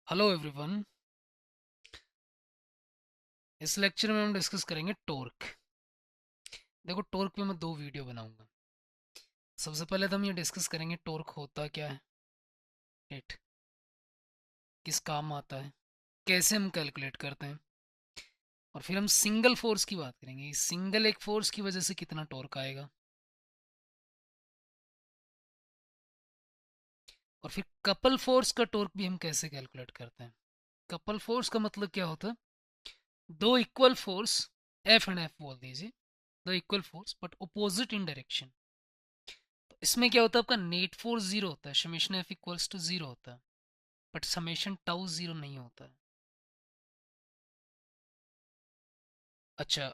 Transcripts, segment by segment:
Hello everyone. इस lecture में हम डिस्कस करेंगे टॉर्क। देखो, टॉर्क पे मैं दो वीडियो बनाऊंगा। सबसे पहले तो हम ये डिस्कस करेंगे टॉर्क होता क्या है, राइट, किस काम आता है, कैसे हम कैलकुलेट करते हैं, और फिर हम सिंगल फोर्स की बात करेंगे। सिंगल एक फोर्स की वजह से कितना टॉर्क आएगा, और फिर कपल फोर्स का टॉर्क भी हम कैसे कैलकुलेट करते हैं। कपल फोर्स का मतलब क्या होता है? दो equal force, F and F बोल दीजिए, दो equal force but opposite in direction. तो इसमें क्या होता है, आपका नेट फोर्स जीरो होता है, summation F equals to zero होता है, बट समेशन टाउ जीरो नहीं होता है। अच्छा,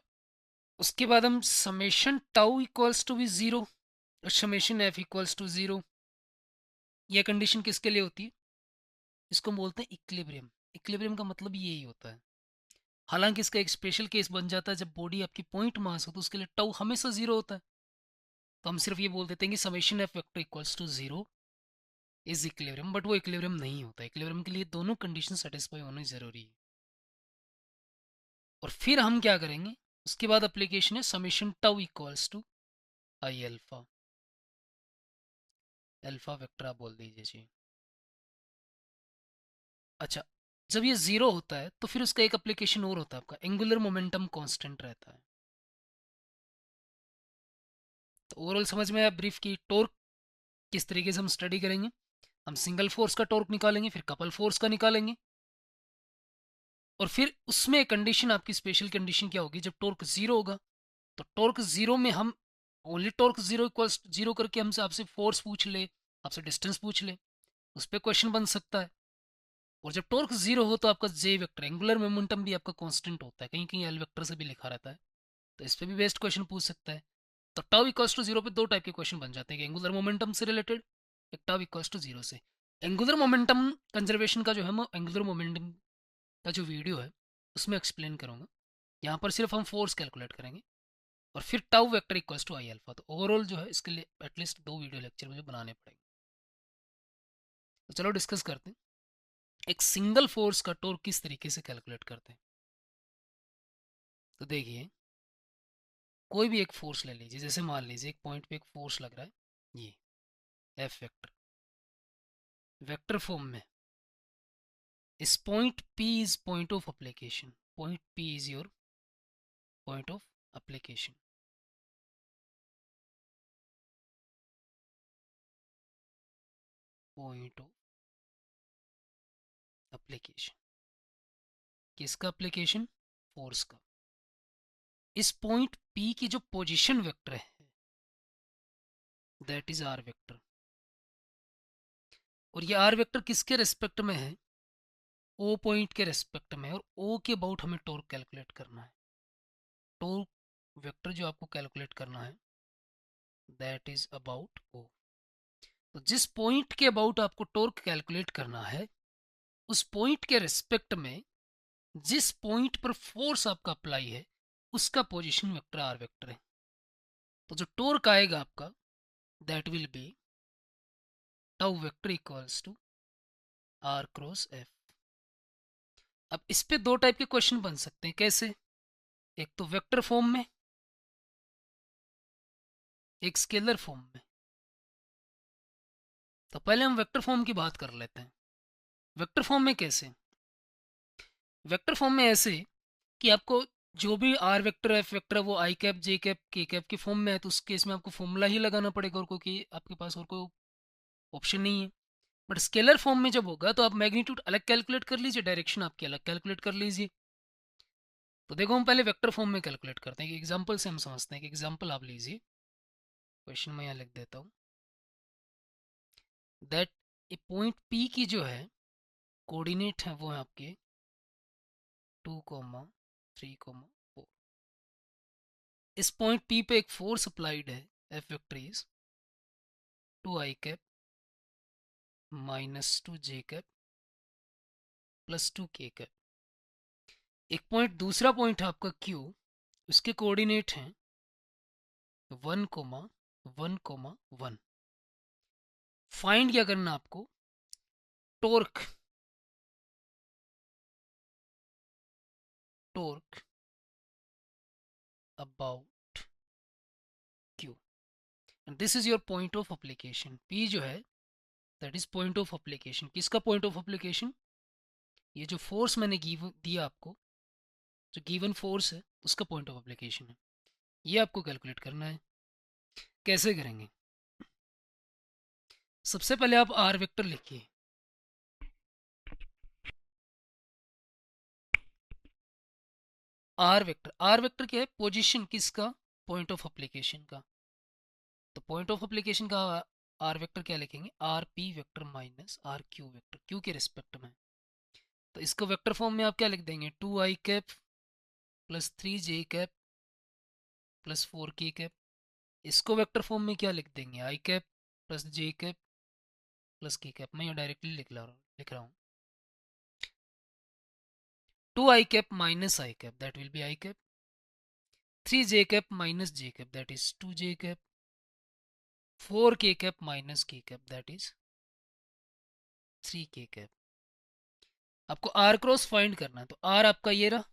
उसके बाद हम समेशन टाउ इक्वल्स टू भी जीरो और summation F equals to zero. यह कंडीशन किसके लिए होती है? इसको हम बोलते हैं इक्विलिब्रियम। इक्विलिब्रियम का मतलब यही होता है। हालांकि इसका एक स्पेशल केस बन जाता है जब बॉडी आपकी पॉइंट मास हो, तो उसके लिए टाउ हमेशा जीरो होता है। तो हम सिर्फ ये बोल देते हैं कि summation F vector equals to zero is equilibrium, but वो इक्विलिब्रियम नहीं होता। इक्विलिब्रियम के लिए दोनों कंडीशन सेटिस्फाई होना जरूरी है। और फिर हम क्या करेंगे, उसके बाद एप्लीकेशन है summation tau equals to I alpha. Alpha vector आप बोल दीजिए जी। अच्छा, जब ये जीरो होता है तो फिर उसका एक एप्लीकेशन और होता है, आपका एंगुलर मोमेंटम कांस्टेंट रहता है। तो ओवरऑल समझ में आया ब्रीफ की टॉर्क किस तरीके से हम स्टडी करेंगे। हम सिंगल फोर्स का टॉर्क निकालेंगे, फिर कपल फोर्स का निकालेंगे, और फिर उसमें कंडीशन, आपकी स्पेशल कंडीशन क्या होगी, जब टॉर्क जीरो होगा। तो टॉर्क जीरो में हम only torque zero equals zero करके हमसे आपसे फोर्स पूछ ले, आपसे डिस्टेंस पूछ ले, उस पर क्वेश्चन बन सकता है। और जब टॉर्क जीरो हो तो आपका जे वेक्टर, एंगुलर मोमेंटम भी आपका कांस्टेंट होता है, कहीं कहीं एल वेक्टर से भी लिखा रहता है। तो इस पे भी बेस्ट क्वेश्चन पूछ सकता है। तो टाउ इक्वल्स टू जीरो पे दो टाइप के क्वेश्चन बन जाते हैं, एंगुलर मोमेंटम से रिलेटेड, एक टाउ इक्वल्स टू जीरो से। एंगुलर मोमेंटम कंजर्वेशन का जो है, एंगुलर मोमेंटम का जो वीडियो है उसमें एक्सप्लेन करूंगा। यहाँ पर सिर्फ हम फोर्स कैलकुलेट करेंगे, और फिर tau vector equals to I alpha. तो ओवरऑल जो है इसके लिए एटलीस्ट दो वीडियो लेक्चर मुझे बनाने पड़ेंगे। तो चलो डिस्कस करते हैं एक सिंगल फोर्स का टॉर्क किस तरीके से कैलकुलेट करते हैं। तो देखिए, कोई भी एक फोर्स ले लीजिए, जैसे मान लीजिए एक पॉइंट पे एक फोर्स लग रहा है, ये एफ वेक्टर, वेक्टर फॉर्म में। इस point P is point of application, point P is your point of application. Point of application किसका एप्लीकेशन? फोर्स का। इस पॉइंट पी की जो पोजीशन वेक्टर है, दैट इज आर वेक्टर। और ये आर वेक्टर किसके रेस्पेक्ट में है? ओ पॉइंट के रेस्पेक्ट में है, और ओ के अबाउट हमें टॉर्क कैलकुलेट करना है। टॉर्क वेक्टर जो आपको कैलकुलेट करना है, दैट इज अबाउट ओ। तो जिस पॉइंट के अबाउट आपको टॉर्क कैलकुलेट करना है, उस पॉइंट के रिस्पेक्ट में जिस पॉइंट पर फोर्स आपका अप्लाई है, उसका पोजीशन वेक्टर आर वेक्टर है। तो जो टॉर्क आएगा आपका, that will be tau vector equals to r cross F. अब इस पे दो टाइप के क्वेश्चन बन सकते हैं, कैसे? एक तो वेक्टर फॉर्म में, एक स्केलर फॉर्म में। तो पहले हम वेक्टर फॉर्म की बात कर लेते हैं। वेक्टर फॉर्म में कैसे? वेक्टर फॉर्म में ऐसे कि आपको जो भी आर वेक्टर एफ वेक्टर है वो आई कैप जे कैप के कैप के फॉर्म में है, तो उस केस में आपको फॉर्मूला ही लगाना पड़ेगा, और क्योंकि आपके पास और कोई ऑप्शन नहीं है। बट स्केलर फॉर्म में जब होगा तो आप मैग्नीट्यूड अलग कैलकुलेट कर लीजिए, डायरेक्शन आपकी अलग कैलकुलेट कर लीजिए। तो देखो, हम पहले वेक्टर फॉर्म में कैलकुलेट करते हैं कि एग्जांपल से हम समझते हैं। कि एग्जांपल आप लीजिए, क्वेश्चन मैं यहाँ लिख देता हूँ, दैट ए पॉइंट पी की जो है कोऑर्डिनेट है वो है आपके 2, 3, 4। इस पॉइंट पी पे एक फोर्स अप्लाइड है, F vector is 2 I cap -2 J cap +2 के कैप। एक पॉइंट, दूसरा पॉइंट है आपका क्यू, उसके कोऑर्डिनेट हैं 1, 1, 1। फाइंड क्या करना आपको? Torque about Q and this is your point of application. P जो है that is point of application. किसका पॉइंट ऑफ अप्लीकेशन? ये जो फोर्स मैंने दिया आपको, जो गिवन फोर्स है उसका पॉइंट ऑफ अप्लीकेशन है। ये आपको कैलकुलेट करना है। कैसे करेंगे? सबसे पहले आप आर वेक्टर लिखिए। आर वेक्टर क्या है? पोजीशन किसका? पॉइंट ऑफ एप्लीकेशन का। तो पॉइंट ऑफ एप्लीकेशन का आर वेक्टर क्या लिखेंगे? R P vector minus r Q vector, Q के रिस्पेक्ट में। तो इसको वेक्टर फॉर्म में आप क्या लिख देंगे? 2i cap plus 3j cap plus 4k cap. इसको वेक्टर फॉर्म में क्या लिख देंगे? i cap plus j cap plus k cap. मैं ये डायरेक्टली लिख रहा हूँ 2i cap minus i cap that will B i cap, 3j cap minus j cap that is 2j cap, 4k cap minus k cap that is 3k cap. आपको are cross find करना है, तो are आपका ये रहा,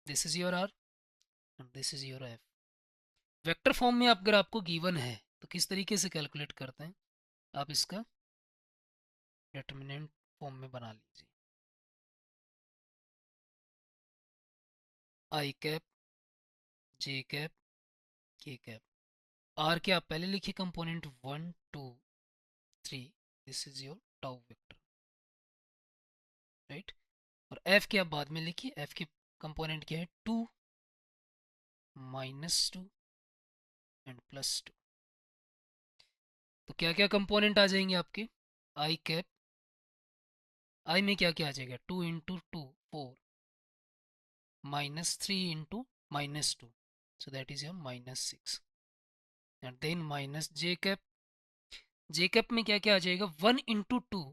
this is your r and this is your F. Vector form में अगर आपको गिवन है तो किस तरीके से कैलकुलेट करते हैं? आप इसका डिटरमिनेंट फॉर्म में बना लीजिए। i cap j cap k cap. R के आप पहले लिखिए component 1 2 3, this is your tau vector, right. और एफ के आप बाद में लिखिए। एफ के कंपोनेंट क्या है? 2 -2 एंड +2। तो क्या क्या कंपोनेंट आ जाएंगे आपके? i कैप, आई में क्या क्या आ जाएगा? 2 into 2 4 -3 into -2, so that is your -6 and then minus j cap में क्या क्या आ जाएगा? 1 into 2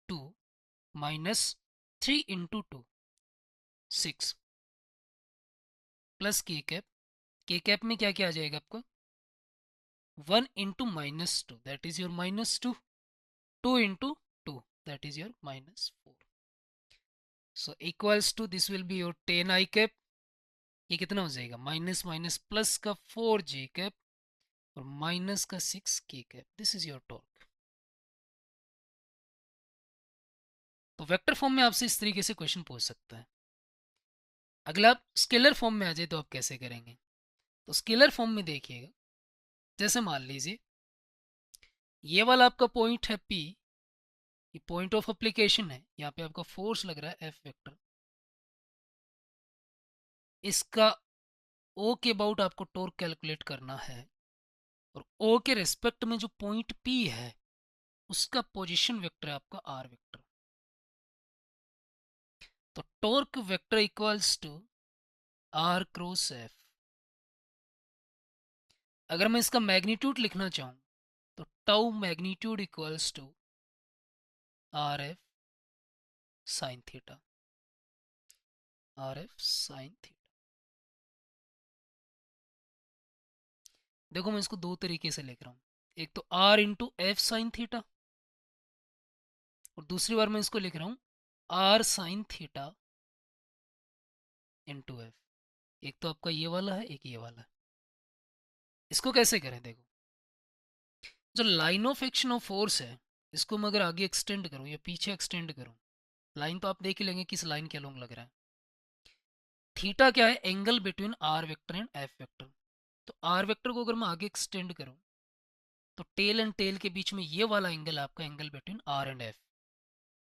2 -3 into 2 6 plus k cap में क्या क्या आ जाएगा आपको? 1 into -2 that is your -2, 2 into 2 that is your -4। So equals to this will be your 10 i cap. ये कितना हो जाएगा? माइनस माइनस प्लस का 4j कैप और माइनस का 6k cap. This is your torque. तो वेक्टर फॉर्म में आपसे इस तरीके से क्वेश्चन पूछ सकता है। अगला आप स्केलर फॉर्म में आ जाए तो आप कैसे करेंगे? तो स्केलर फॉर्म में देखिएगा, जैसे मान लीजिए ये वाला आपका पॉइंट है P, ये पॉइंट ऑफ एप्लीकेशन है, यहाँ पे आपका फोर्स लग रहा है F वेक्टर। इसका O के अबाउट आपको टॉर्क कैलकुलेट करना है और O के रिस्पेक्ट में जो पॉइंट P है उसका पोजीशन वेक्टर है आपका R वेक्टर। तो torque vector equals to R cross F। अगर मैं इसका मैग्नीट्यूड लिखना चाहूँ तो tau magnitude equals to R F sine theta, R F sine theta. देखो मैं इसको दो तरीके से लिख रहा हूँ, एक तो R into F sine theta और दूसरी बार मैं इसको लिख रहा हूँ R sine theta into F. एक तो आपका ये वाला है, एक ये वाला है। इसको कैसे करें? देखो जो line of action of force है इसको मैं अगर आगे एक्सटेंड करूँ या पीछे एक्सटेंड करूँ, लाइन तो आप देख ही लेंगे किस लाइन के अलोंग लग रहा है। थीटा क्या है? Angle between R vector and F vector. तो आर वेक्टर को अगर मैं आगे एक्सटेंड करूँ तो टेल एंड टेल के बीच में ये वाला एंगल आपका angle between R and F,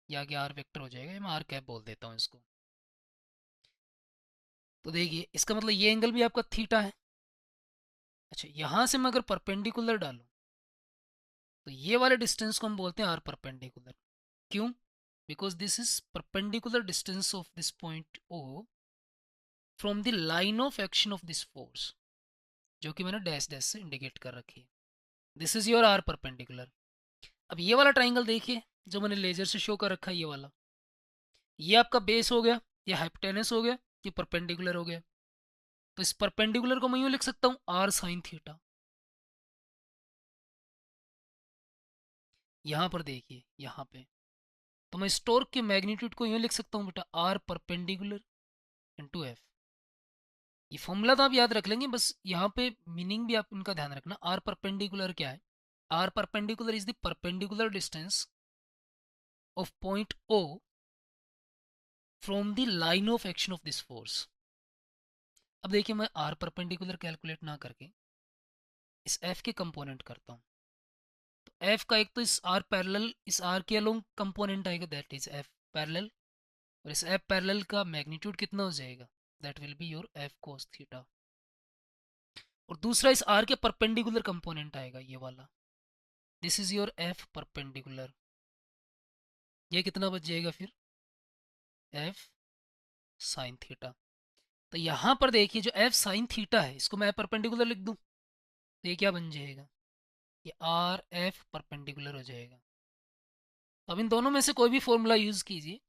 ये आगे आर वेक्टर हो जाएगा, मैं आर कैप बोल देता हूँ इसको। तो देखिए इसका मतलब ये एंगल भी आपका थीटा है। अच्छा यहाँ से मैं अगर परपेंडिकुलर डालूँ तो ये वाले डिस्टेंस को हम बोलते हैं आर परपेंडिकुलर। क्यों? Because this is perpendicular distance of this point O from the line of action of this force, जो कि मैंने डैश डैश से इंडिकेट कर रखी है। This is your R perpendicular. अब ये वाला ट्राइंगल देखिए जो मैंने लेजर से शो कर रखा है, ये वाला, ये आपका बेस हो गया, ये हाइपोटेनस हो गया, ये परपेंडिकुलर हो गया। तो इस परपेंडिकुलर को मैं यूँ लिख सकता हूँ आर साइन थीटा। यहाँ पर देखिए यहाँ पे, तो मैं इस टॉर्क के मैग्नीट्यूड को यूँ लिख सकता हूँ बेटा आर परपेंडिकुलर इंटू एफ। ये फॉर्मूला तो आप याद रख लेंगे, बस यहाँ पे मीनिंग भी आप इनका ध्यान रखना। आर परपेंडिकुलर क्या है? R perpendicular is the perpendicular distance of point O from the line of action of this force. अब देखिए, मैं आर परपेंडिकुलर कैलकुलेट ना करके इस एफ के कंपोनेंट करता हूँ। तो एफ का एक तो इस आर पैरेलल, इस आर के अलोंग कंपोनेंट आएगा, दैट इज एफ पैरेलल। और इस एफ पैरेलल का मैग्नीट्यूड कितना हो जाएगा? That will be your F cos theta. और दूसरा इस आर के परपेंडिकुलर कंपोनेंट आएगा, ये वाला, this is your F perpendicular. ये कितना बच जाएगा फिर? F sine theta. तो यहाँ पर देखिए, जो एफ साइन थीटा है इसको मैं परपेंडिकुलर लिख दूँ, तो ये क्या बन जाएगा? ये आर एफ परपेंडिकुलर हो जाएगा। तो अब इन दोनों में से कोई भी फॉर्मूला यूज़ कीजिए,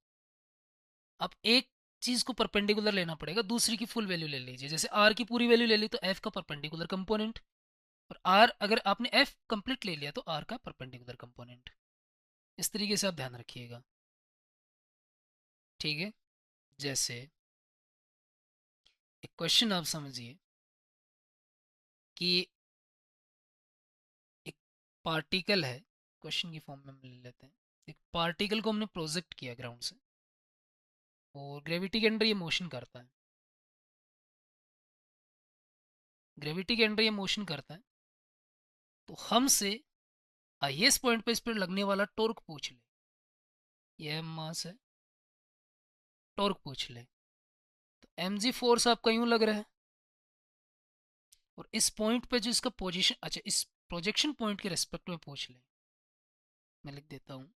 आप एक चीज़ को परपेंडिकुलर लेना पड़ेगा, दूसरी की फुल वैल्यू ले लीजिए। जैसे आर की पूरी वैल्यू ले ली तो एफ का परपेंडिकुलर कंपोनेंट, और आर अगर आपने एफ कंप्लीट ले लिया तो आर का परपेंडिकुलर कंपोनेंट। इस तरीके से आप ध्यान रखिएगा, ठीक है? जैसे एक क्वेश्चन आप समझिए कि एक पार्टिकल है, क्वेश्चन की फॉर्म में हम ले लेते हैं। एक पार्टिकल को हमने प्रोजेक्ट किया ग्राउंड से, और ग्रेविटी के अंडर ये मोशन करता है। ग्रेविटी के अंडर ये मोशन करता है, तो हमसे हाईएस्ट पॉइंट पे इस पर लगने वाला टॉर्क पूछ ले। ये मास है, टॉर्क पूछ ले। तो एम जी फोर्स आपका यूं लग रहा है, और इस पॉइंट पे जो इसका पोजीशन, अच्छा इस प्रोजेक्शन पॉइंट के रेस्पेक्ट में पूछ ले। मैं लिख देता हूँ,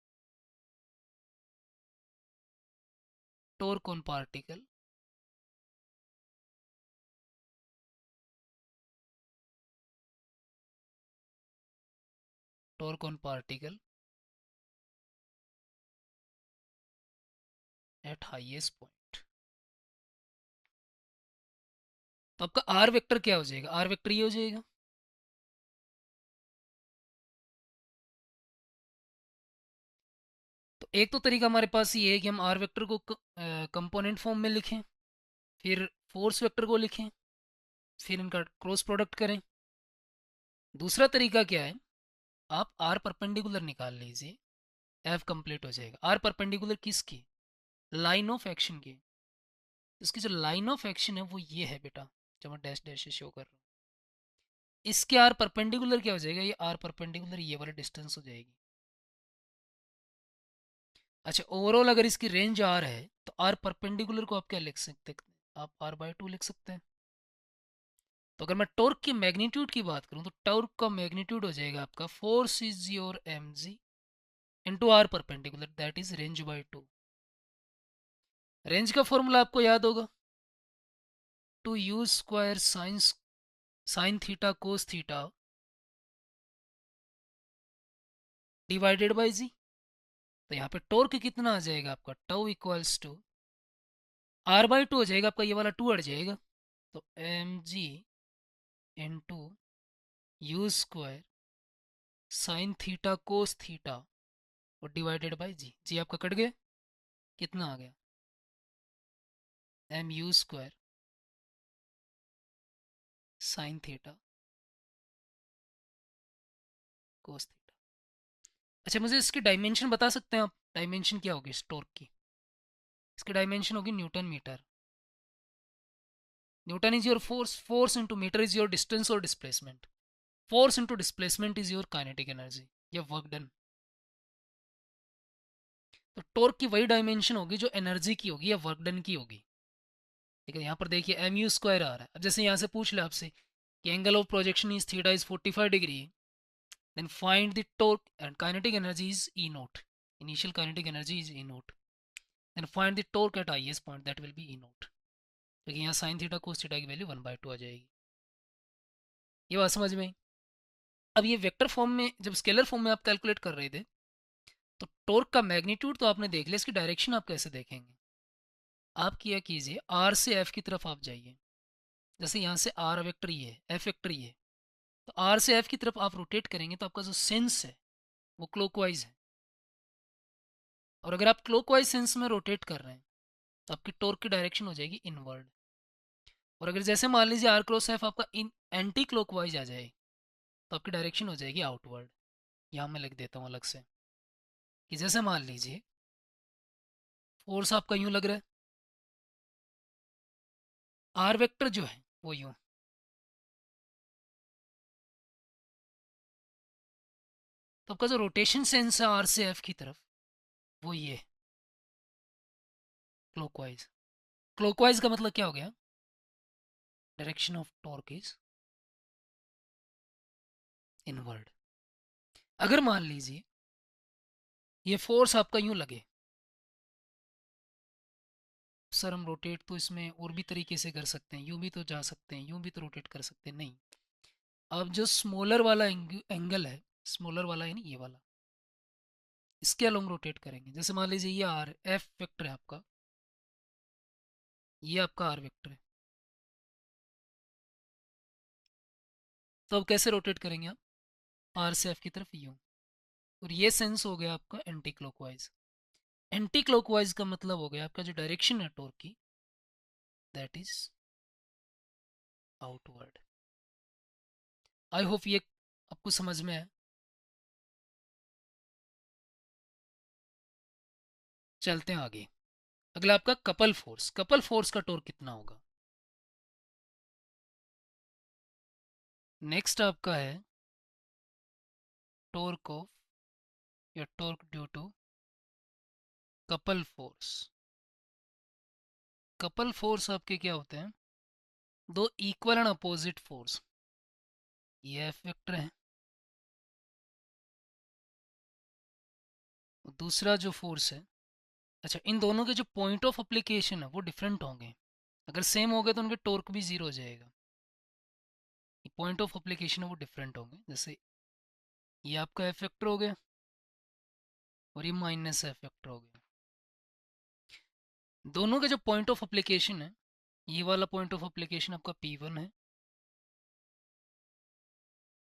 torque on particle torque on particle at highest point. तो आपका आर वेक्टर क्या हो जाएगा? आर वेक्टर ये हो जाएगा, तो एक तो तरीका हमारे पास ये है कि हम आर वेक्टर को कंपोनेंट फॉर्म में लिखें, फिर फोर्स वेक्टर को लिखें, फिर इनका क्रॉस प्रोडक्ट करें। दूसरा तरीका क्या है, आप आर परपेंडिकुलर निकाल लीजिए, एफ कंप्लीट हो जाएगा। आर परपेंडिकुलर किसकी? लाइन ऑफ एक्शन की। इसकी जो लाइन ऑफ एक्शन है वो ये है बेटा, जो मैं डैश डैश से शो कर रहा हूँ। इसके आर परपेंडिकुलर क्या हो जाएगा? ये आर परपेंडिकुलर ये वाला डिस्टेंस हो जाएगी। अच्छा, ओवरऑल अगर इसकी रेंज आर है तो आर परपेंडिकुलर को आप क्या लिख सकते हैं? आप आर बाई टू लिख सकते हैं। तो अगर मैं टॉर्क की मैग्नीट्यूड की बात करूं तो टॉर्क का मैग्नीट्यूड हो जाएगा आपका force is your M G into R perpendicular, that is range by two. Range का फॉर्मूला आपको याद होगा, two U square sine theta cos theta divided by G. तो यहाँ पे टॉर्क कितना आ जाएगा आपका? Tau equals to R by two हो जाएगा आपका, ये वाला टू हट जाएगा, तो M G into U square sine theta cos theta और डिवाइडेड बाई जी। जी आपका कट गया, कितना आ गया? M U square sine theta cos theta. अच्छा, मुझे इसकी डायमेंशन बता सकते हैं आप? डायमेंशन क्या होगी इस टॉर्क की? इसकी डायमेंशन होगी newton metre. Newton is your force, force into metre is your distance और displacement, force into displacement is your kinetic energy या वर्क डन। तो टॉर्क की वही डायमेंशन होगी जो एनर्जी की होगी या वर्क डन की होगी। लेकिन यहाँ पर देखिए एम यू स्क्वायर आ रहा है। अब जैसे यहाँ से पूछ ले आपसे कि angle of projection is theta is 45 degree, then find the torque and kinetic energy is E naught, initial kinetic energy is E naught, then find the torque at highest point, that will be E naught. लेकिन यहाँ sine theta cos theta की value 1/2 आ जाएगी। ये बात समझ में आई? अब ये वेक्टर फॉर्म में, जब स्केलर फॉर्म में आप कैलकुलेट कर रहे थे तो टॉर्क का मैग्नीट्यूड तो आपने देख लिया, इसकी डायरेक्शन आप कैसे देखेंगे? आप क्या कीजिए, आर से एफ की तरफ आप जाइए। जैसे यहाँ से आर वेक्टर ये है, एफ वेक्टर ये है, तो आर से एफ की तरफ आप रोटेट करेंगे तो आपका जो सेंस है वो क्लॉकवाइज है। और अगर आप क्लॉकवाइज सेंस में रोटेट कर रहे हैं तो आपकी टॉर्क की डायरेक्शन हो जाएगी इनवर्ड। और अगर जैसे मान लीजिए आर क्रॉस एफ आपका इन एंटी क्लॉकवाइज आ जाए तो आपकी डायरेक्शन हो जाएगी आउटवर्ड। यहाँ मैं लिख देता हूँ अलग से कि जैसे मान लीजिए फोर्स आपका यूं लग रहा है, आर वेक्टर जो है वो यूं, तो आपका जो रोटेशन सेंस है आर से एफ की तरफ वो ये क्लॉकवाइज। क्लॉकवाइज का मतलब क्या हो गया, direction of torque is inward. अगर मान लीजिए ये फोर्स आपका यूं लगे, सर हम रोटेट तो इसमें और भी तरीके से कर सकते हैं, यूं भी तो जा सकते हैं, यूं भी तो रोटेट कर सकते हैं, नहीं। अब जो स्मॉलर वाला एंगल है, स्मॉलर वाला है ना ये वाला, इसके अलोंग रोटेट करेंगे। जैसे मान लीजिए ये आर एफ वेक्टर है आपका, ये आपका आर वेक्टर है, तो अब कैसे रोटेट करेंगे आप, आर से एफ की तरफ यूं, और ये सेंस हो गया आपका एंटी क्लॉकवाइज। एंटी क्लॉकवाइज का मतलब हो गया आपका जो डायरेक्शन है टॉर्क की, that is outward. I hope ये आपको समझ में है। चलते हैं आगे। अगला आपका कपल फोर्स। कपल फोर्स का टॉर्क कितना होगा। नेक्स्ट आपका है टॉर्क ऑफ या torque due to couple force. Couple force आपके क्या होते हैं, दो इक्वल एंड अपोजिट फोर्स, ये एफ वेक्टर है, दूसरा जो फोर्स है, अच्छा इन दोनों के जो पॉइंट ऑफ अप्लीकेशन है वो डिफरेंट होंगे। अगर सेम हो गए तो उनके टॉर्क भी जीरो हो जाएगा। पॉइंट ऑफ अप्लीकेशन है वो डिफरेंट होंगे। जैसे ये आपका एफ वेक्टर हो गया और ये माइनस एफ वेक्टर हो गया। दोनों के जो पॉइंट ऑफ अप्लीकेशन है, ये वाला पॉइंट ऑफ अप्लीकेशन आपका P1 है,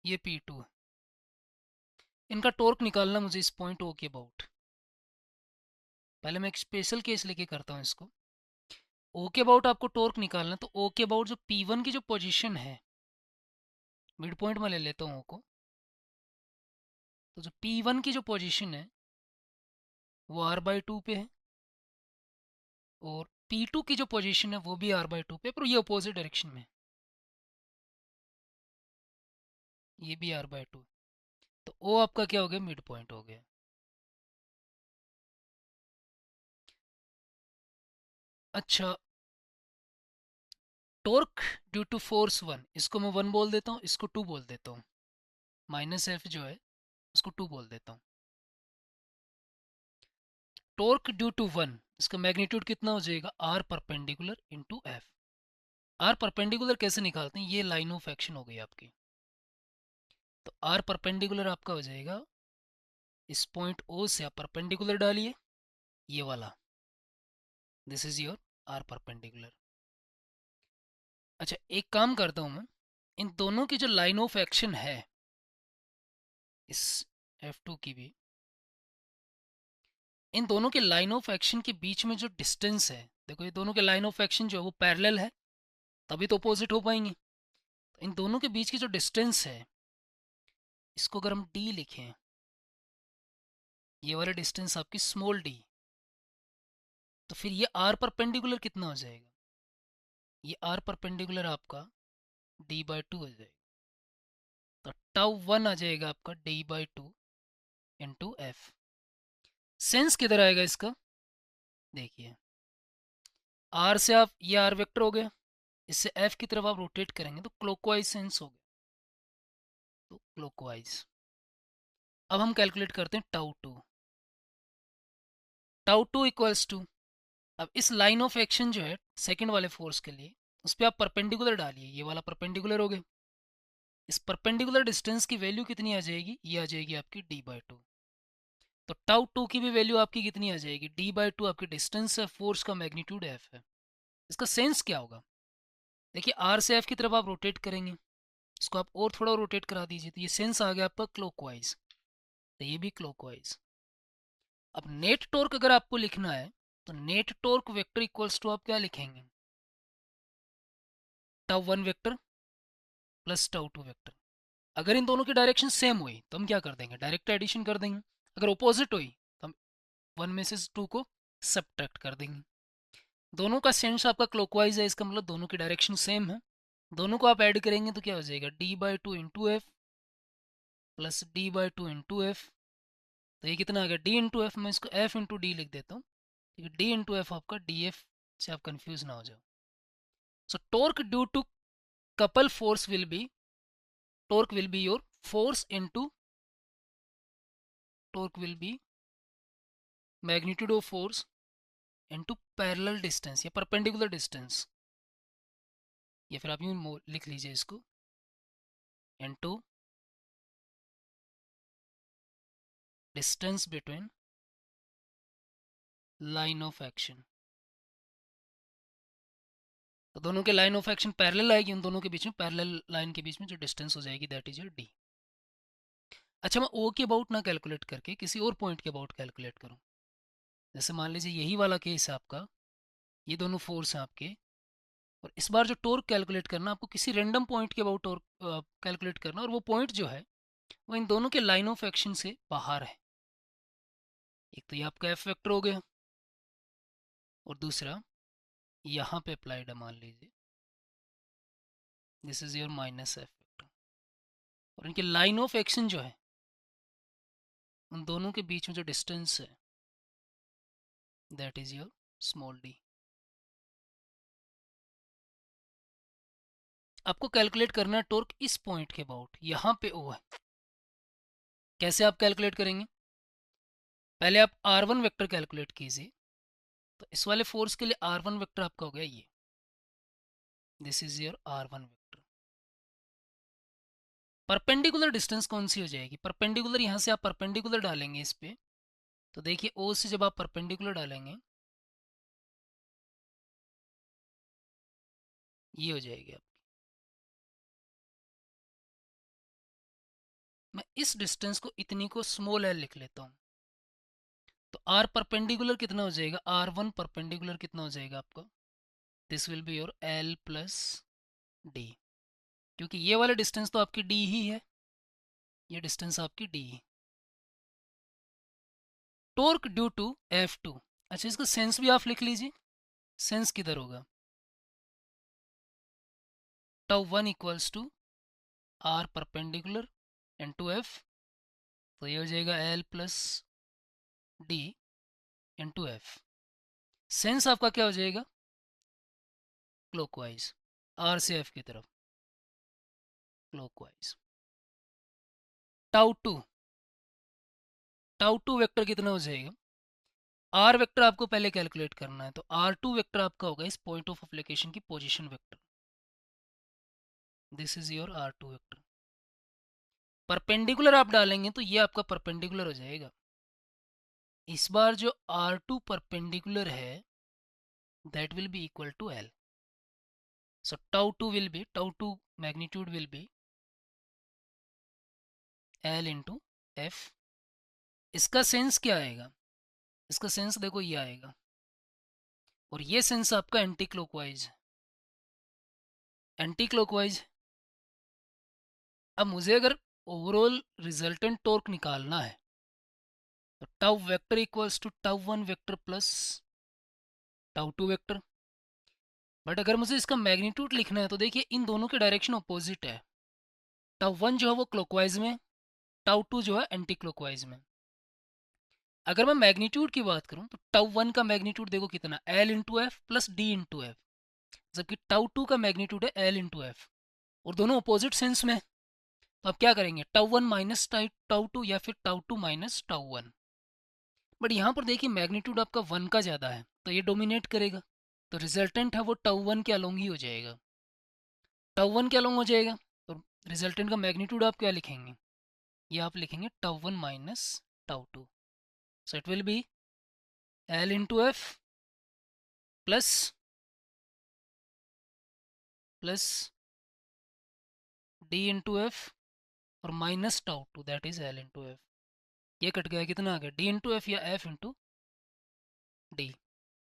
ये P2 है। इनका टॉर्क निकालना मुझे इस पॉइंट O के अबाउट। पहले मैं एक स्पेशल केस लेके करता हूँ इसको। O के अबाउट आपको टॉर्क निकालना, तो O के अबाउट जो P1 की जो पोजीशन है, मिड पॉइंट में ले लेता हूँ O को, तो जो P1 की जो पोजीशन है वो R/2 पे है, और P2 की जो पोजीशन है वो भी R/2 पे, पर ये अपोजिट डायरेक्शन में, ये भी R/2। तो O आपका क्या हो गया, मिड पॉइंट हो गया। अच्छा, टॉर्क ड्यू टू फोर्स 1, इसको मैं 1 बोल देता हूँ, इसको 2 बोल देता हूँ। माइनस एफ जो है उसको 2 बोल देता हूँ। टॉर्क ड्यू टू 1, इसका मैग्नीट्यूड कितना हो जाएगा, R perpendicular into F. R perpendicular कैसे निकालते हैं, ये लाइन ऑफ एक्शन हो गई आपकी। तो आर परपेंडिकुलर आपका हो जाएगा, इस पॉइंट ओ से आप परपेंडिकुलर डालिए, ये वाला, this is your R perpendicular. अच्छा एक काम करता हूँ मैं, इन दोनों की जो लाइन ऑफ एक्शन है, इस F2 की भी, इन दोनों के लाइन ऑफ एक्शन के बीच में जो डिस्टेंस है, देखो ये दोनों के लाइन ऑफ एक्शन जो है वो पैरेलल है, तभी तो अपोजिट हो पाएंगे। तो इन दोनों के बीच की जो डिस्टेंस है, इसको अगर हम d लिखें, ये वाला डिस्टेंस आपकी स्मॉल d, तो फिर ये r परपेंडिकुलर कितना हो जाएगा, ये r परपेंडिकुलर आपका d/2 हो जाएगा। तो τ1 आ जाएगा आपका d/2 इंटू एफ। सेंस किधर आएगा इसका, देखिए r से आप, ये r वेक्टर हो गया, इससे f की तरफ आप रोटेट करेंगे तो क्लॉकवाइज सेंस हो गया, तो क्लॉकवाइज। अब हम कैलकुलेट करते हैं τ2। τ2 इक्वल्स टू, अब इस लाइन ऑफ एक्शन जो है सेकंड वाले फोर्स के लिए, उस पर आप परपेंडिकुलर डालिए, ये वाला परपेंडिकुलर हो गया। इस परपेंडिकुलर डिस्टेंस की वैल्यू कितनी आ जाएगी, ये आ जाएगी आपकी d/2। तो τ2 की भी वैल्यू आपकी कितनी आ जाएगी, d/2 आपकी डिस्टेंस है, फोर्स का मैग्नीट्यूड f है। इसका सेंस क्या होगा, देखिए r से f की तरफ आप रोटेट करेंगे, इसको आप और थोड़ा रोटेट करा दीजिए, तो ये सेंस आ गया आपका क्लॉकवाइज, तो ये भी क्लॉकवाइज। अब नेट टॉर्क अगर आपको लिखना है, तो net torque vector equals to आप क्या लिखेंगे, tau one vector plus tau two vector. अगर इन दोनों की डायरेक्शन सेम हुई तो हम क्या कर देंगे, डायरेक्ट एडिशन कर देंगे। अगर अपोजिट हुई तो हम वन में से टू को सब्ट्रैक्ट कर देंगे। दोनों का सेंस आपका क्लॉकवाइज है, इसका मतलब दोनों की डायरेक्शन सेम है। दोनों को आप ऐड करेंगे तो क्या हो जाएगा, D by two into F plus D by two into F. तो ये कितना आ गया, डी इंटू एफ। मैं इसको एफ इंटू डी लिख देता हूँ, ठीक है। डी इंटू एफ आपका डी एफ से आप कंफ्यूज ना हो जाओ। So torque due to couple force will be, torque will be your force into, torque will be magnitude of force into parallel distance या perpendicular distance, या फिर आप यूं लिख लीजिए इसको, into distance between line of action। तो दोनों के लाइन ऑफ एक्शन पैरेलल आएगी, उन दोनों के बीच में पैरेलल लाइन के बीच में जो डिस्टेंस हो जाएगी दैट इज योर डी। अच्छा, मैं ओ के अबाउट ना कैलकुलेट करके किसी और पॉइंट के अबाउट कैलकुलेट करूं। जैसे मान लीजिए यही वाला केस है आपका, ये दोनों फोर्स हैं आपके, और इस बार जो टॉर्क कैलकुलेट करना आपको किसी रैंडम पॉइंट के अबाउट टॉर्क कैलकुलेट करना, और वो पॉइंट जो है वो इन दोनों के लाइन ऑफ एक्शन से बाहर है। एक तो ये आपका एफ वेक्टर हो गया, और दूसरा यहाँ पे अप्लाइड है, मान लीजिए this is your minus F vector, और इनके लाइन ऑफ एक्शन जो है उन दोनों के बीच में जो डिस्टेंस है that is your small D. आपको कैलकुलेट करना है टॉर्क इस पॉइंट के अबाउट, यहाँ पे ओ है। कैसे आप कैलकुलेट करेंगे, पहले आप R1 वेक्टर कैलकुलेट कीजिए। तो इस वाले फोर्स के लिए R1 वेक्टर आपका हो गया ये, this is your R1 vector. Perpendicular distance कौन सी हो जाएगी, परपेंडिकुलर यहाँ से आप परपेंडिकुलर डालेंगे इस पे, तो देखिए ओ से जब आप परपेंडिकुलर डालेंगे ये हो जाएगी आपकी। मैं इस डिस्टेंस को इतनी को स्मॉल एल लिख लेता हूँ। तो आर परपेंडिकुलर कितना हो जाएगा, R1 परपेंडिकुलर कितना हो जाएगा आपका, this will be your L plus D, क्योंकि ये वाला डिस्टेंस तो आपकी डी ही है, ये डिस्टेंस आपकी डी है। Torque due to F2। अच्छा, इसका सेंस भी आप लिख लीजिए, सेंस किधर होगा, tau one equals to R perpendicular into F, तो ये हो जाएगा L plus D into F. Sense आपका क्या हो जाएगा, क्लॉकवाइज, आर से एफ की तरफ क्लॉकवाइज। टाउ टू वेक्टर कितना हो जाएगा, आर वेक्टर आपको पहले कैलकुलेट करना है, तो R2 वेक्टर आपका होगा इस पॉइंट ऑफ एप्लीकेशन की position vector, this is your R2 vector. Perpendicular आप डालेंगे तो ये आपका परपेंडिकुलर हो जाएगा। इस बार जो R2 परपेंडिकुलर है that will be equal to L, so tau two magnitude will be L into F. इसका सेंस क्या आएगा, इसका सेंस देखो ये आएगा, और ये सेंस आपका एंटी क्लॉकवाइज है, एंटी क्लॉकवाइज। अब मुझे अगर ओवरऑल रिजल्टेंट टॉर्क निकालना है तो tau vector equals to tau one vector plus tau two vector. But अगर मुझे इसका मैग्नीट्यूड लिखना है तो देखिए इन दोनों के डायरेक्शन अपोजिट है, टाउ वन जो है वो क्लॉकवाइज में, टाउ टू जो है एंटी क्लॉकवाइज में। अगर मैं मैग्नीट्यूड की बात करूं तो टाउ वन का मैग्नीट्यूड देखो कितना, L into F plus D into F, जबकि टाउ टू का मैग्नीट्यूड है एल इंटू एफ, और दोनों अपोजिट सेंस में। तो आप क्या करेंगे, tau one minus tau two या फिर tau two minus tau one. But यहाँ पर देखिए मैग्नीट्यूड आपका वन का ज़्यादा है तो ये डोमिनेट करेगा, तो रिजल्टेंट है वो टाउ वन के अलोंग ही हो जाएगा, टाउ वन के अलोंग हो जाएगा। तो रिजल्टेंट का मैग्नीट्यूड आप क्या लिखेंगे, ये आप लिखेंगे tau one minus tau two, so it will be L into F plus D into F और minus tau two that is L into F. ये कट गया, कितना आ गया, डी इंटू एफ या एफ इंटू डी।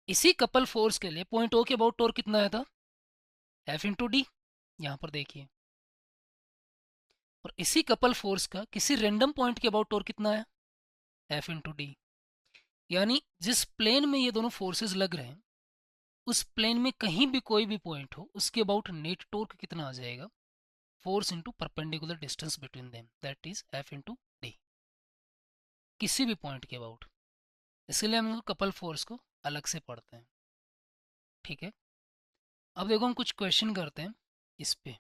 इसी couple force के लिए पॉइंट ओ के अबाउट टॉर्क कितना आया था, एफ इंटू डी, यहाँ पर देखिए, और इसी कपल फोर्स का किसी रैंडम पॉइंट के अबाउट टॉर्क कितना है, एफ इंटू डी। यानी जिस प्लेन में ये दोनों फोर्सेस लग रहे हैं, उस प्लेन में कहीं भी कोई भी पॉइंट हो, उसके अबाउट नेट टॉर्क कितना आ जाएगा, force into perpendicular distance between them, that is F into D, किसी भी पॉइंट के अबाउट। इसलिए हम कपल फोर्स को अलग से पढ़ते हैं। ठीक है, अब देखो हम कुछ क्वेश्चन करते हैं इस पे।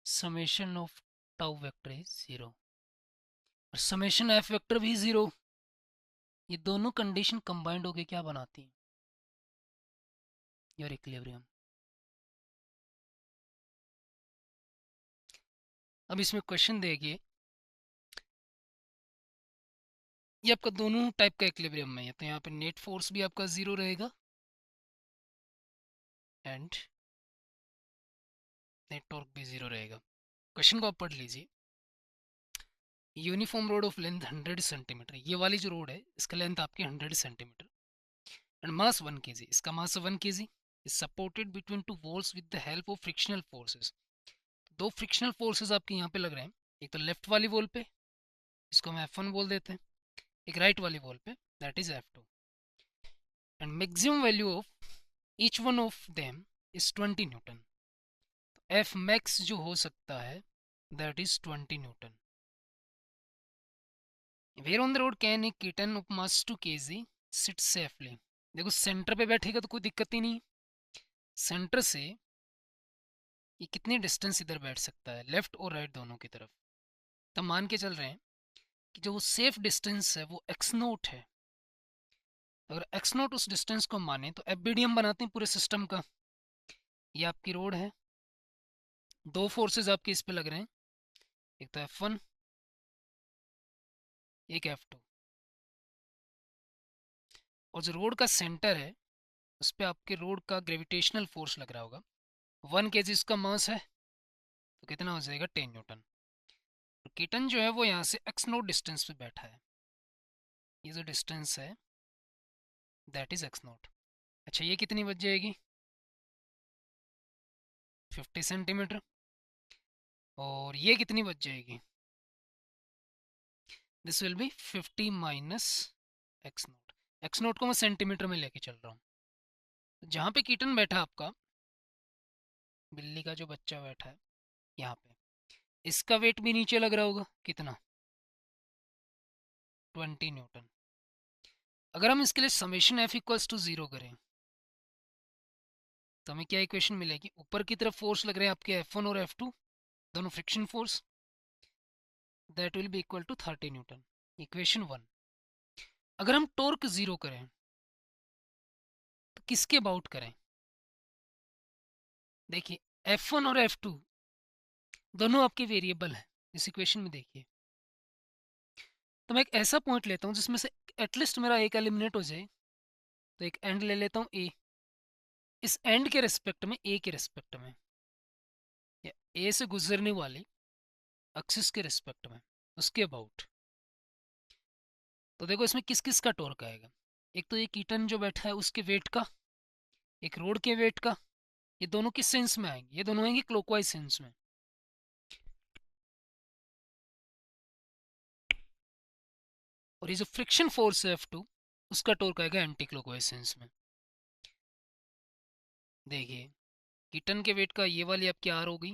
Summation of tau vector is 0 और समेशन एफ वेक्टर भी 0। ये दोनों कंडीशन कंबाइंड होके क्या बनाती हैं, योर इक्विलिब्रियम। अब इसमें क्वेश्चन देखिए, ये आपका दोनों टाइप का इक्विलिब्रियम में है, तो यहाँ पे नेट फोर्स भी आपका 0 रहेगा एंड नेट टॉर्क भी 0 रहेगा। क्वेश्चन को आप पढ़ लीजिए। Uniform road of length 100 centimetre, ये वाली जो रोड है इसका लेंथ आपकी 100 सेंटीमीटर एंड मास 1 kg, इसका मास 1 kg is supported between two walls with the help of frictional forces. दो फ्रिक्शनल फोर्सेस आपके यहाँ पे लग रहे हैं, एक तो लेफ्ट वाली वॉल पे, इसको हम F1 बोल देते हैं, एक राइट वाली वॉल पे, that is F2, and maximum value of each one of them is 20 newton. तो एफ मैक्स जो हो सकता है that is 20 newton. Where on the road can a kitten of mass 2 kg sit safely. देखो centre पे बैठेगा तो कोई दिक्कत ही नहीं, सेंटर से ये कितनी डिस्टेंस इधर बैठ सकता है, लेफ्ट और राइट दोनों की तरफ। तब मान के चल रहे हैं कि जो वो सेफ डिस्टेंस है वो एक्स नोट है। अगर एक्स नोट उस डिस्टेंस को माने तो एफ बी डी हम बनाते हैं पूरे सिस्टम का। ये आपकी रोड है, दो फोर्सेस आपके इस पे लग रहे हैं, एक तो F1 एक F2, और जो रोड का सेंटर है उस पर आपके रोड का ग्रेविटेशनल फोर्स लग रहा होगा। 1 kg इसका मास है तो कितना हो जाएगा 10 न्यूटन। किटन जो है वो यहाँ से एक्स नोट डिस्टेंस पे बैठा है, ये जो डिस्टेंस है दैट इज एक्स नोट। अच्छा ये कितनी बच जाएगी, 50 सेंटीमीटर, और ये कितनी बच जाएगी, this will B 50 minus x note. X note को मैं सेंटीमीटर में लेके चल रहा हूँ। जहाँ पे कीटन बैठा आपका, बिल्ली का जो बच्चा बैठा है यहाँ पे, इसका वेट भी नीचे लग रहा होगा, कितना 20 न्यूटन। अगर हम इसके लिए समेशन एफ इक्वल्स टू 0 करें तो हमें क्या इक्वेशन मिलेगी, ऊपर की तरफ फोर्स लग रहे हैं आपके F1 और F2 दोनों friction force, that will be equal to 30 newton, equation 1। अगर हम टॉर्क 0 करें तो किसके अबाउट करें, देखिए F1 और F2 दोनों आपके वेरिएबल हैं इस इक्वेशन में। देखिए तो मैं एक ऐसा पॉइंट लेता हूँ जिसमें से एटलीस्ट मेरा एक एलिमिनेट हो जाए, तो एक एंड ले लेता हूँ ए, इस एंड के रिस्पेक्ट में, ए के रिस्पेक्ट में, या ए से गुजरने वाली एक्सिस के रिस्पेक्ट में, उसके अबाउट। तो देखो इसमें किस किस का टॉर्क आएगा, एक तो ये कीटन जो बैठा है उसके वेट का, एक रोड के वेट का। ये दोनों किस सेंस में आएंगे, ये दोनों आएंगे क्लॉकवाइज सेंस में। और ये जो फ्रिक्शन फोर्स है F2 उसका टॉर्क आएगा एंटी क्लॉकवाइज सेंस में। देखिए कीटन के वेट का ये वाली आपकी आर हो गई,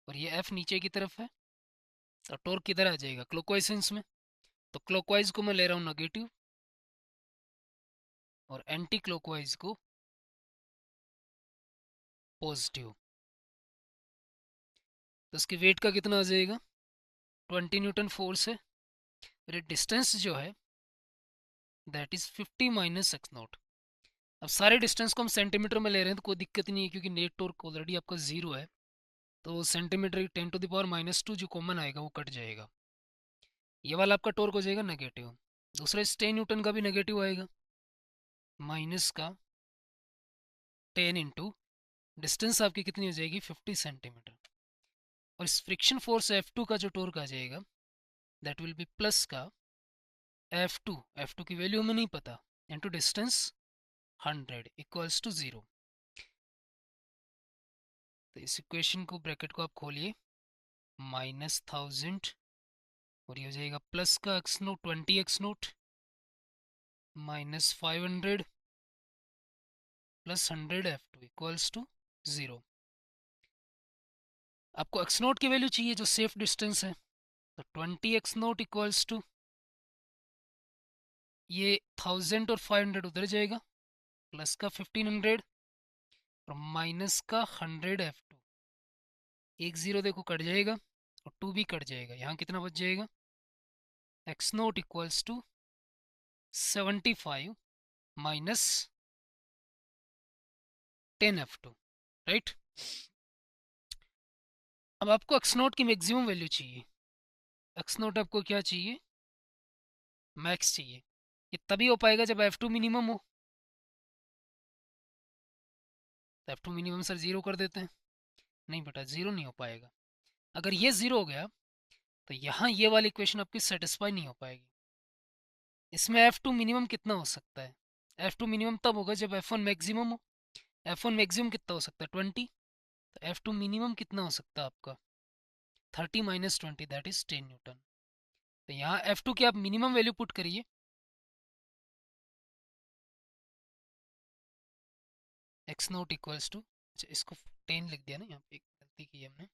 और ये F नीचे की तरफ है, तो टॉर्क किधर आ जाएगा, क्लॉकवाइज सेंस में। तो क्लॉकवाइज को मैं ले रहा हूँ नेगेटिव और एंटी क्लॉकवाइज को पॉजिटिव। तो इसके वेट का कितना आ जाएगा, 20 न्यूटन फोर्स है, और डिस्टेंस जो है that is 50 minus x not. अब सारे डिस्टेंस को हम सेंटीमीटर में ले रहे हैं तो कोई दिक्कत नहीं है, क्योंकि नेट टॉर्क ऑलरेडी आपका 0 है, तो सेंटीमीटर 10⁻⁻² जो कॉमन आएगा वो कट जाएगा, ये वाला आपका टॉर्क हो जाएगा नेगेटिव। दूसरा 10 न्यूटन का भी नेगेटिव आएगा, माइनस का 10 इंटू डिस्टेंस आपकी कितनी हो जाएगी 50 सेंटीमीटर, और इस फ्रिक्शन फोर्स F2 का जो टॉर्क आ जाएगा दैट विल बी प्लस का F2 की वैल्यू हमें नहीं पता, इंटू डिस्टेंस 100 इक्वल्स टू 0। तो इस इक्वेशन को, ब्रैकेट को आप खोलिए, -1000 और ये हो जाएगा प्लस का X naught 20 X naught -500 plus 100 F2 equals to 0। आपको एक्स नोट की वैल्यू चाहिए जो सेफ डिस्टेंस है, तो 20 एक्स नोट इक्वल्स टू ये 1000 और 500 उधर जाएगा, प्लस का 1500 और माइनस का 100 F2। एक ज़ीरो देखो कट जाएगा और 2 भी कट जाएगा, यहाँ कितना बच जाएगा, X naught equals to 75 minus 10 F2, right. अब आपको एक्स नोट की मैक्सिमम वैल्यू चाहिए। एक्स नोट आपको क्या चाहिए, मैक्स चाहिए। ये तभी हो पाएगा जब F2 मिनिमम हो। तो F2 मिनिमम सर ज़ीरो कर देते हैं। नहीं बेटा, ज़ीरो नहीं हो पाएगा। अगर ये ज़ीरो हो गया तो यहाँ ये वाली इक्वेशन आपकी सेटिस्फाई नहीं हो पाएगी। इसमें F2 मिनिमम कितना हो सकता है, F2 मिनिमम तब होगा जब F1 मैक्सिमम हो। F1 मैक्सिमम कितना हो सकता है, 20। तो F2 मिनिमम कितना हो सकता है आपका, 30 माइनस 20 दैट इज 10 न्यूटन। तो यहाँ F2 की आप मिनिमम वैल्यू पुट करिए, एक्स नोट इक्वल्स टू, अच्छा इसको 10 लिख दिया ना, यहाँ पे एक गलती की है हमने,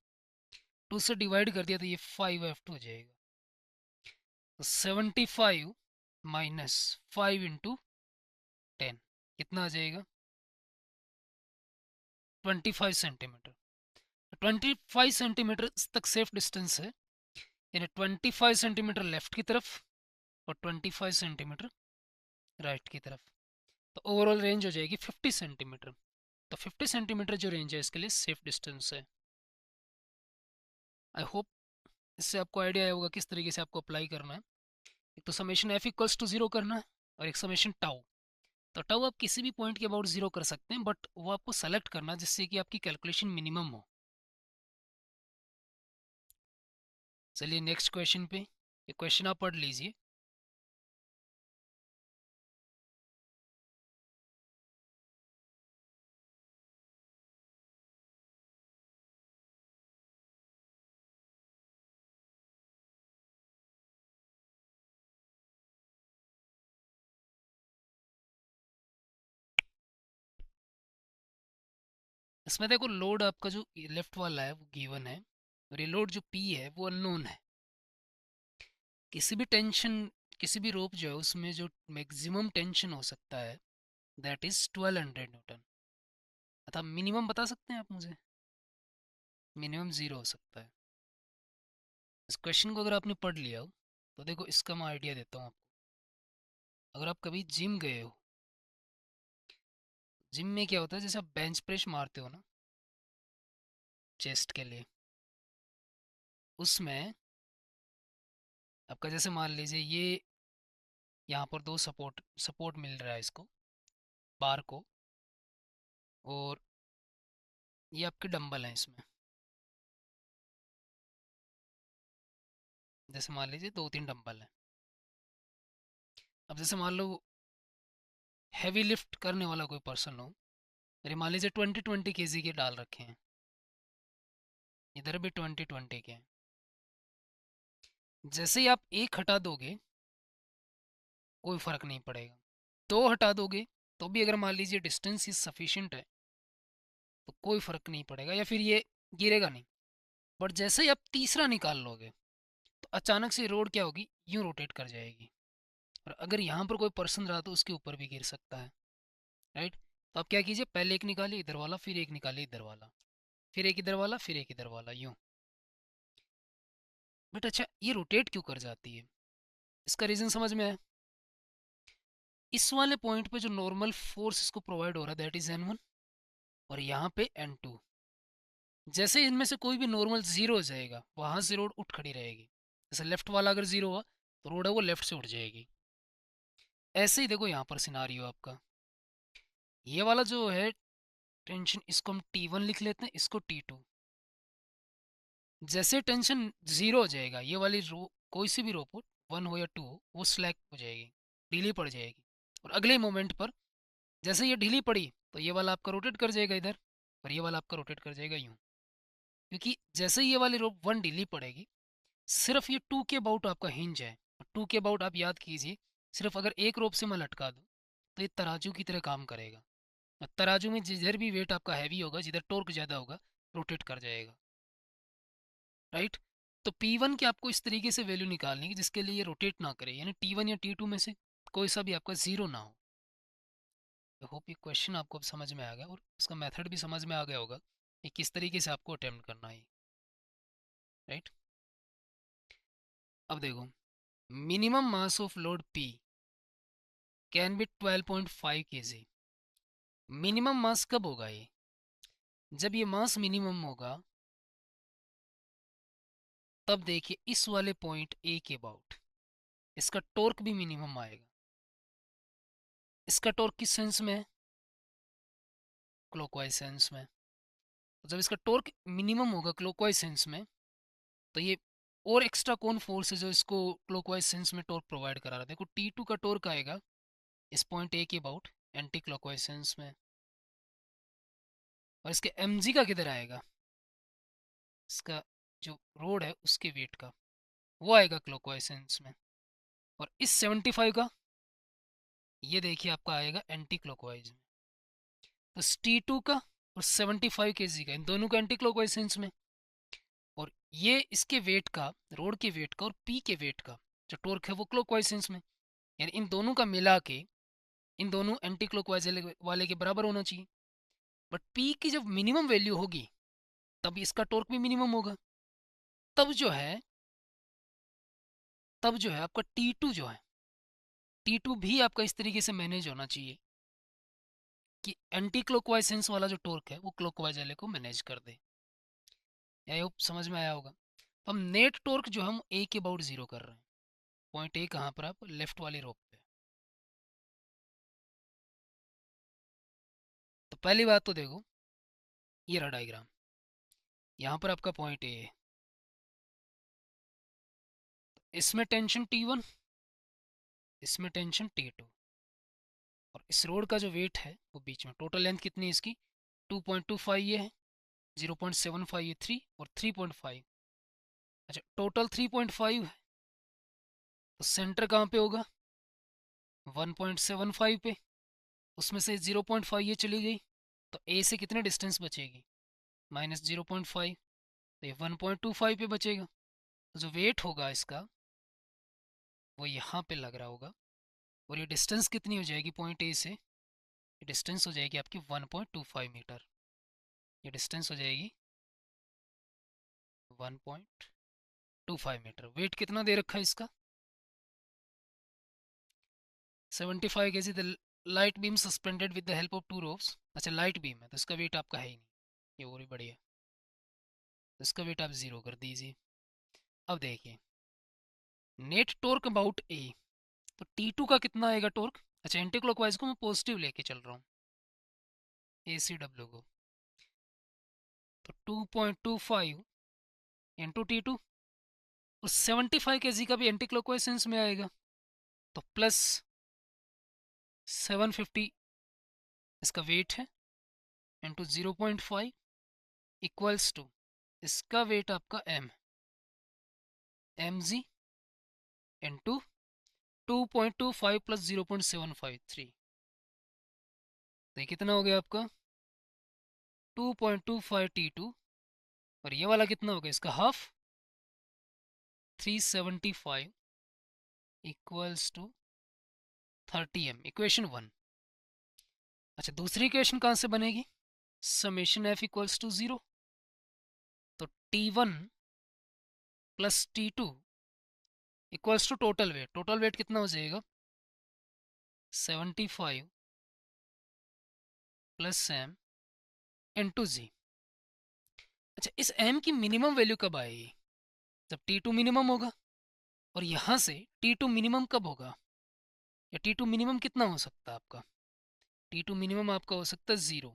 2 से डिवाइड कर दिया तो ये 5F2 हो जाएगा। तो 75 माइनस 5 इंटू 10 कितना आ जाएगा, 25 सेंटीमीटर। 25 सेंटीमीटर तक सेफ डिस्टेंस है, यानी 25 सेंटीमीटर लेफ्ट की तरफ और 25 सेंटीमीटर राइट की तरफ। तो ओवरऑल रेंज हो जाएगी 50 सेंटीमीटर। तो 50 सेंटीमीटर जो रेंज है इसके लिए सेफ डिस्टेंस है। आई होप इससे आपको आइडिया होगा किस तरीके से आपको अप्लाई करना है। एक तो summation F equals to zero करना है और एक समेशन टाउ। तो टाउ आप किसी भी पॉइंट के अबाउट जीरो कर सकते हैं, बट वो आपको सेलेक्ट करना जिससे कि आपकी कैलकुलेशन मिनिमम हो। चलिए नेक्स्ट क्वेश्चन पे, ये क्वेश्चन आप पढ़ लीजिए। इसमें देखो लोड आपका जो लेफ्ट वाला है वो गिवन है और ये लोड जो पी है वो अननोन है। किसी भी टेंशन, किसी भी रोप जो है उसमें जो मैक्सिमम टेंशन हो सकता है दैट इज 1200 न्यूटन। अतः मिनिमम बता सकते हैं आप मुझे, मिनिमम ज़ीरो हो सकता है। इस क्वेश्चन को अगर आपने पढ़ लिया हो तो देखो इसका मैं आइडिया देता हूँ आपको। अगर आप कभी जिम गए हो, जिम में क्या होता है, जैसे आप बेंच प्रेस मारते हो ना चेस्ट के लिए, उसमें आपका जैसे मान लीजिए ये यहाँ पर दो सपोर्ट सपोर्ट मिल रहा है इसको, बार को, और ये आपके डंबल हैं इसमें। जैसे मान लीजिए 2-3 डंबल हैं। अब जैसे मान लो हैवी लिफ्ट करने वाला कोई पर्सन हो, मेरे मान लीजिए 20-20 kg के डाल रखे हैं, इधर भी 20-20 के हैं। जैसे ही आप एक हटा दोगे कोई फ़र्क नहीं पड़ेगा, दो हटा दोगे तो भी अगर मान लीजिए डिस्टेंस इज सफिशिएंट है तो कोई फ़र्क नहीं पड़ेगा या फिर ये गिरेगा नहीं। बट जैसे ही आप तीसरा निकाल लोगे तो अचानक से रोड क्या होगी, यूं रोटेट कर जाएगी, और अगर यहाँ पर कोई पर्सन रहा तो उसके ऊपर भी गिर सकता है, राइट। तो आप क्या कीजिए, पहले एक निकालिए इधर वाला, फिर एक निकालिए इधर वाला, फिर एक इधर वाला, फिर एक इधर वाला, यूं। बट अच्छा ये रोटेट क्यों कर जाती है, इसका रीज़न समझ में आया। इस वाले पॉइंट पे जो नॉर्मल फोर्स इसको प्रोवाइड हो रहा है दैट इज N1 और यहाँ पे N2। जैसे इनमें से कोई भी नॉर्मल जीरो हो जाएगा वहां से रोड उठ खड़ी रहेगी। जैसे लेफ्ट वाला अगर जीरो हुआ तो रोड है वो लेफ्ट से उठ जाएगी। ऐसे ही देखो यहाँ पर सिनारियो आपका, ये वाला जो है टेंशन, इसको हम T1 लिख लेते हैं, इसको T2। जैसे टेंशन जीरो हो जाएगा ये वाली रो, कोई सी भी रोप हो, 1 हो या 2 हो, वो स्लैक हो जाएगी, ढीली पड़ जाएगी। और अगले मोमेंट पर जैसे ये ढीली पड़ी तो ये वाला आपका रोटेट कर जाएगा इधर और ये वाला आपका रोटेट कर जाएगा यूं। क्योंकि जैसे ही ये वाली रोप 1 ढीली पड़ेगी, सिर्फ ये 2 के अबाउट आपका हिंज है। 2 के अबाउट आप याद कीजिए, सिर्फ अगर एक रोप से मैं लटका दूँ तो ये तराजू की तरह काम करेगा। और तराजू में जिधर भी वेट आपका हैवी होगा, जिधर टॉर्क ज़्यादा होगा, रोटेट कर जाएगा, राइट। तो P1 की आपको इस तरीके से वैल्यू निकालनी है जिसके लिए ये रोटेट ना करे, यानी T1 या T2 में से कोई सा भी आपका ज़ीरो ना हो। आई होप ये क्वेश्चन आपको अब समझ में आ गया और उसका मेथड भी समझ में आ गया होगा कि किस तरीके से आपको अटेम्प्ट करना है, राइट। अब देखो, minimum mass of load P can be 12.5 kg। Minimum mass कब होगा ये? जब ये मास मिनिमम होगा तब देखिए इस वाले पॉइंट ए के अबाउट इसका टॉर्क भी मिनिमम आएगा। इसका टॉर्क किस सेंस में है? क्लॉकवाइज सेंस में। तो जब इसका टॉर्क मिनिमम होगा क्लॉकवाइज सेंस में, तो ये और एक्स्ट्रा कौन फोर्स है जो इसको क्लॉकवाइज सेंस में टॉर्क प्रोवाइड करा रहा है? देखो T2 का टॉर्क आएगा इस पॉइंट ए के अबाउट एंटी क्लॉकवाइज सेंस में, और इसके mg का किधर आएगा? इसका जो रोड है उसके वेट का, वो आएगा क्लॉकवाइज सेंस में। और इस 75 का ये देखिए आपका आएगा एंटी क्लॉकवाइज में। तो T2 का और 75 kg का, इन दोनों का एंटी क्लॉकवाइज सेंस में, और ये इसके वेट का, रोड के वेट का और P के वेट का जो टॉर्क है वो क्लॉकवाइज सेंस में, यानी इन दोनों का मिला के इन दोनों एंटी क्लॉकवाइज वाले के बराबर होना चाहिए। बट P की जब मिनिमम वैल्यू होगी तब इसका टॉर्क भी मिनिमम होगा। तब जो है आपका T2 जो है, T2 भी आपका इस तरीके से मैनेज होना चाहिए कि एंटी क्लॉकवाइज सेंस वाला जो टॉर्क है वो क्लॉकवाइज वाले को मैनेज कर दे। आई होप समझ में आया होगा। तो हम नेट टॉर्क जो हम ए के अबाउट जीरो कर रहे हैं, पॉइंट ए कहाँ पर? आप लेफ्ट वाली रोप पे। तो पहली बात तो देखो, ये रहा डायग्राम, यहाँ पर आपका पॉइंट ए है, इसमें टेंशन T1, इसमें टेंशन T2, और इस रोड का जो वेट है वो बीच में। टोटल लेंथ कितनी है इसकी? 2.25 ये है, 0.75 ये 3 और 3.5। अच्छा, टोटल 3.5 है, तो सेंटर कहाँ पे होगा? 1.75 पे। उसमें से 0.5 ये चली गई, तो ए से कितने डिस्टेंस बचेगी? -0.5, तो ये 1.25 पे बचेगा। तो जो वेट होगा इसका वो यहाँ पे लग रहा होगा, और ये डिस्टेंस कितनी हो जाएगी पॉइंट ए से? ये डिस्टेंस हो जाएगी आपकी 1.25 मीटर। ये डिस्टेंस हो जाएगी 1.25 मीटर। वेट कितना दे रखा है इसका? 75 kg। The light beam suspended with the help of 2 ropes. अच्छा, लाइट बीम है तो इसका वेट आपका है ही नहीं, ये और भी बढ़िया, तो इसका वेट आप ज़ीरो कर दीजिए। अब देखिए, नेट टॉर्क अबाउट ए, तो T2 का कितना आएगा टॉर्क? अच्छा, एंटी क्लॉकवाइज को मैं पॉजिटिव लेके चल रहा हूँ, ACW को, तो 2.25 इंटू T2, और 75 kg का भी एंटी क्लॉकवाइज सेंस में आएगा, तो प्लस 750 इसका वेट है, इंटू 0.5 इक्वल्स टू इसका वेट आपका mg इंटू 2.25 प्लस 0.753, तो ये कितना हो गया आपका? 2.25 T2, और ये वाला कितना हो गया इसका half? 375 equals to 30m, equation 1। अच्छा, दूसरी इक्वेशन कहाँ से बनेगी? समेशन F इक्वल्स टू 0, तो T1 प्लस T2 equals to total weight. Total weight कितना हो जाएगा? 75 प्लस m इंटू जी। अच्छा, इस m की मिनिमम वैल्यू कब आएगी? जब T2 मिनिमम होगा। और यहाँ से T2 मिनिमम कब होगा? या T2 मिनिमम कितना हो सकता है आपका? T2 मिनिमम आपका हो सकता है 0,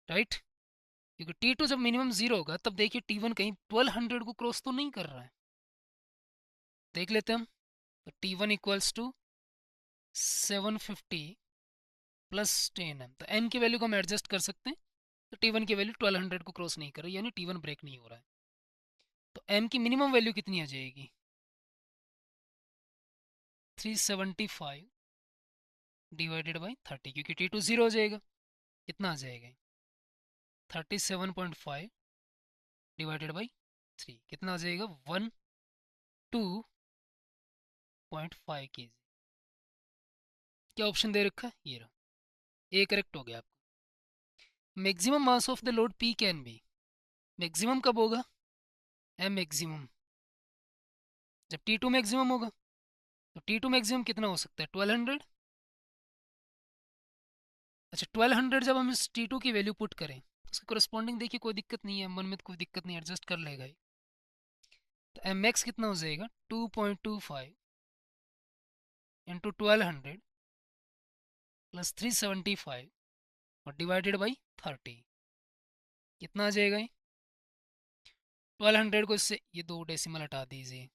राइट। क्योंकि T2 जब मिनिमम 0 होगा तब देखिए T1 कहीं 1200 को क्रॉस तो नहीं कर रहा है। देख लेते हैं हम। तो T1 equals to 750 plus 10m, तो n की वैल्यू को हम एडजस्ट कर सकते हैं। तो T1 की वैल्यू 1200 को क्रॉस नहीं कर रही, यानी T1 ब्रेक नहीं हो रहा है। तो m की मिनिमम वैल्यू कितनी आ जाएगी? 375 डिवाइडेड बाई 30, क्योंकि T2 0 हो जाएगा। कितना आ जाएगा? 37.5 डिवाइडेड बाई 3, कितना आ जाएगा? 102.5 kg। क्या ऑप्शन दे रखा है? ये रहा, ए करेक्ट हो गया आपका। Maximum mass of the load P can B, maximum कब होगा? एम मैक्सिमम जब T2 मैक्सिमम होगा। तो T2 मैक्सिमम कितना हो सकता है? 1200। अच्छा, 1200 जब हम इस T2 की वैल्यू पुट करें तो उसके कोरस्पॉन्डिंग देखिए, कोई दिक्कत नहीं है, मन में तो कोई दिक्कत नहीं, एडजस्ट कर लेगा ये। तो एम मैक्स कितना हो जाएगा? 2.25 इंटू 1200 प्लस 375 और डिवाइडेड बाई 30, कितना आ जाएगा ये? 1200 को इससे ये 2 डेसिमल हटा दीजिए,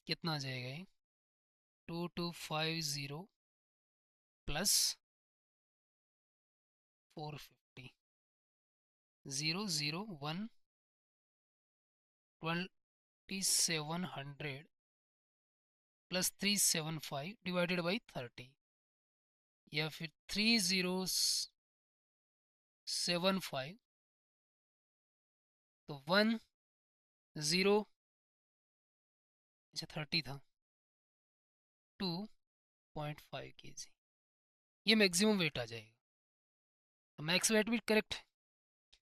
कितना आ जाएगा ये? 2250 प्लस 450, 001 2700 प्लस 375 डिवाइडेड बाई 30, या फिर 3075, तो 10, अच्छा 30 था, 2.5 kg, ये मैक्सिमम वेट आ जाएगा। तो मैक्स वेट भी करेक्ट है।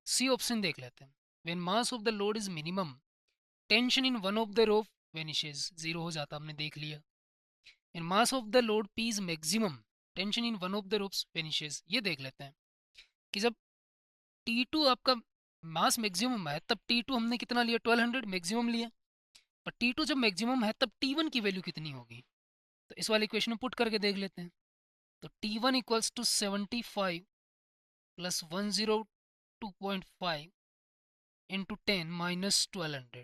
सी ऑप्शन देख लेते हैं। When mass of the load is minimum, tension in one of the rope vanishes, zero हो जाता, हमने देख लिया। In mass of the load P is maximum, tension in one of the ropes vanishes, ये देख लेते हैं कि जब T2 आपका मास मैक्सिमम है तब T2 हमने कितना लिया? 1200 मैक्सिमम लिया। और T2 जब मैक्सिमम है तब T1 की वैल्यू कितनी होगी? तो इस वाले इक्वेशन में पुट करके देख लेते हैं। तो T1 equals to 75 plus 102.5 into 10 minus 1200,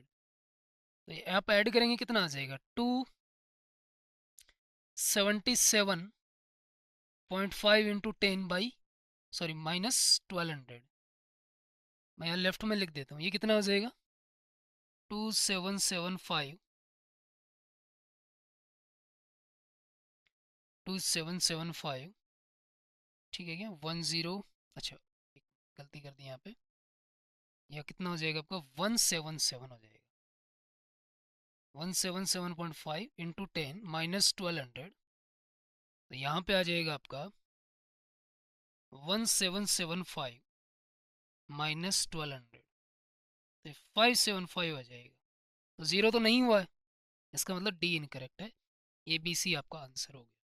तो ये आप ऐड करेंगे कितना आ जाएगा? 277.5 इंटू 10 बाई, सॉरी, माइनस 1200। मैं यहाँ लेफ्ट में लिख देता हूँ, ये कितना हो जाएगा? 2775, ठीक है क्या? 10, अच्छा एक गलती कर दी यहाँ पे, यह कितना हो जाएगा आपका? 177 हो जाएगा। 177.5 इंटू 10 माइनस 1200, तो यहाँ पे आ जाएगा आपका 1775 माइनस 1200, तो 575 आ जाएगा। तो ज़ीरो तो नहीं हुआ है, इसका मतलब डी इनकरेक्ट है। ए बी सी आपका आंसर हो गया।